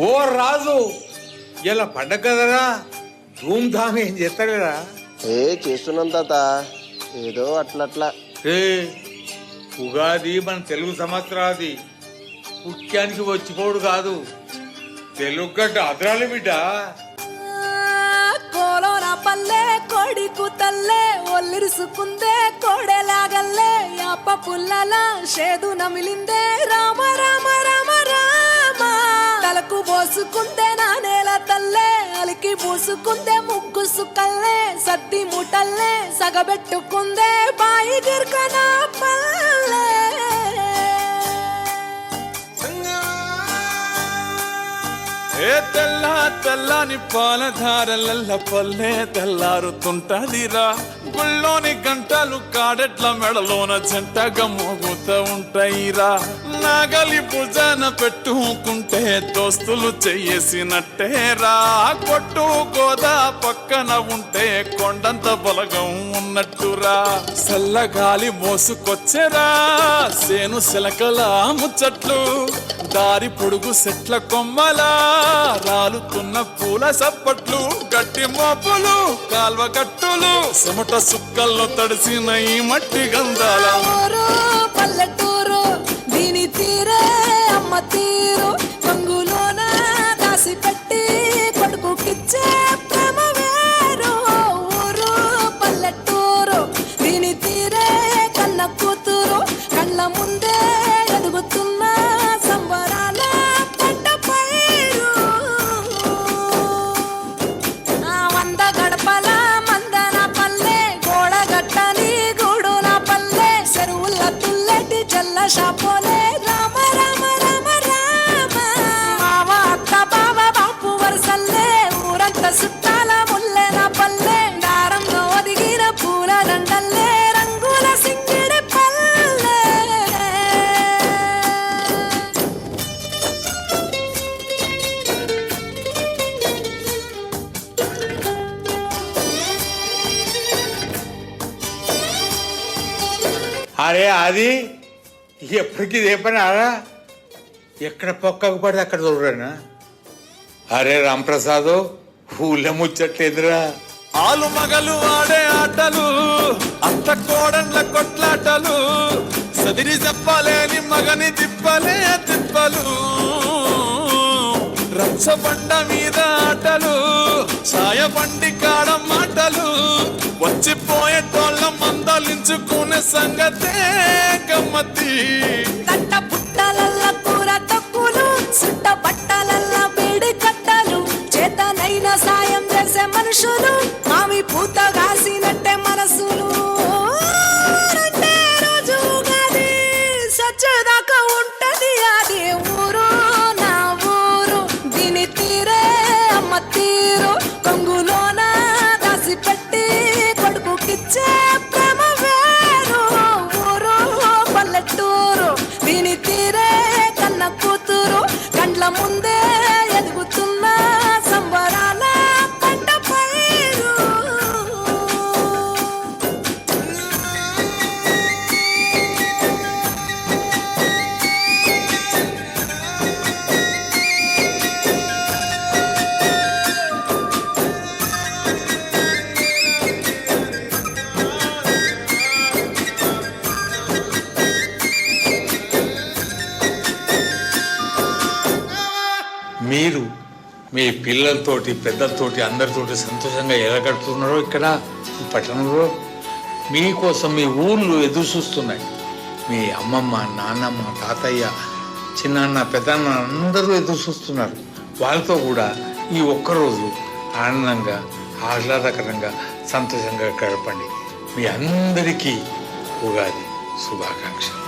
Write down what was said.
ఓ రాజు ఇలా పండగ కదరా, ధూమ్ధామ్ ఏం చేస్తారా? చేస్తున్నాం తాత, ఏదో అట్లట్లా. ఉగాది మన తెలుగు సంవత్సరాది, ముఖ్యానికి వచ్చిపోడు కాదు. తెలుగు గడ్డ అదరాలి బిడ్డ. కోలోన పల్లె కోడి కూతల్లే ఒల్లిరుసుకుందే కోడెలాగల్లే యాప పుల్లల షేదు నమిలిందే రామ రామ రామ రామ తలకు పోసుకుందే నా నేల తల్లే అలికి పూసుకుందే ముగ్గు సుక్కల్లే సద్ది ముటల్లే సగబెట్టుకుందే బాయి గిర్కన పల్లె. తెల్ల తెల్లని పాలధారలల్ల పల్లె తెల్లారుతుంటదిరా, గుళ్ళోని గంటలు కాడెట్ల మెడలోన జంటగా మోగుతూ ఉంటాయిరా. నాగలి భుజాన పెట్టుకుంటే దోస్తులు చెయ్యేసినట్టేరా, కొట్టు గోదా పక్కన ఉంటే కొండంత బలగం ఉన్నట్టురా. చల్లగాలి మోసుకొచ్చెరా సేను శిలకల ముచ్చట్లు, దారి పొడుగు సెట్ల కొమ్మలా రాలుతున్న పూల సప్పట్లు, గట్టి మోపులు కాల్వ గట్టులు చెమట సుక్కల్లో తడిసిన ఈ మట్టి గంధాల పల్లెటూరు దీని తీరే అమ్మ తీరు కంగులోన దాసి పెట్టి కొడుకుకిచ్చే ప్రేమ వేరు. ఊరు పల్లెటూరు దీని తీరే కన్న కూతురు కళ్ళ ముందే ఎదుగుతున్న సంబరాల పంట పైరు. వంద గడపల మందన పల్లె గోడగట్టని గూడున పల్లె చెరువుల తుల్లెటి చెల్ల షాపోలే రామ రామ రామ రామ మావ అత్త బావ బాపు వరసల్లే ఊరంత సుట్టాల ముల్లెన పల్లె దారంలో ఒదిగిన పూల దండల్లే రంగుల సింగిడి పల్లె. అరే అది ఎప్పటికీ ఇదే పని ఆరా, ఎక్కడ పక్కకు పడితే అక్కడ చూడరానా? అరే రాంప్రసాద్, ఊళ్ళో ముచ్చట్లేదురా. ఆలు మగలు ఆడే ఆటలు, అత్త కోడన్ల కొట్లాటలు, సదిరి చెప్పలేని మగని తిప్పలే తిప్పలు, రచ్చబండ మీద ఆటలు, ఛాయబండి కాడ మాటలు, వచ్చిపోయేటోళ్ళ మందలించుకునే సంగతే గమ్మతి. తట్ట పుట్టలల్ల కూర తక్కులు సుట్ట బట్టలల్ల వేడి కట్టలు, చేతనైన సాయం చేసే మనుషులు మావి పూత కాసినట్టే మనసులు. రెండే రోజు గది సచ్చేదాకా ఉంటది అది ఊరు నా ఊరు దీని తీరే అమ్మ తీరు కొంగులోన దాసి పెట్టి కొడుకుకిచ్చే ప్రేమ వేరు. ఊరు పల్లెటూరు దీని తీరే కన్న కూతురు కండ్ల ముందే ఎదుగుతున్న సంబరాల పంట పైరు. మీరు మీ పిల్లలతోటి పెద్దలతోటి అందరితోటి సంతోషంగా ఎలా గడుపుతున్నారో ఇక్కడ ఈ పట్టణంలో, మీకోసం మీ ఊళ్ళు ఎదురు చూస్తున్నాయి. మీ అమ్మమ్మ నాన్నమ్మ తాతయ్య చిన్నాన్న పెద్దన్న అందరూ ఎదురు చూస్తున్నారు. వాళ్ళతో కూడా ఈ ఒక్కరోజు ఆనందంగా ఆహ్లాదకరంగా సంతోషంగా గడపండి. మీ అందరికీ ఉగాది శుభాకాంక్షలు.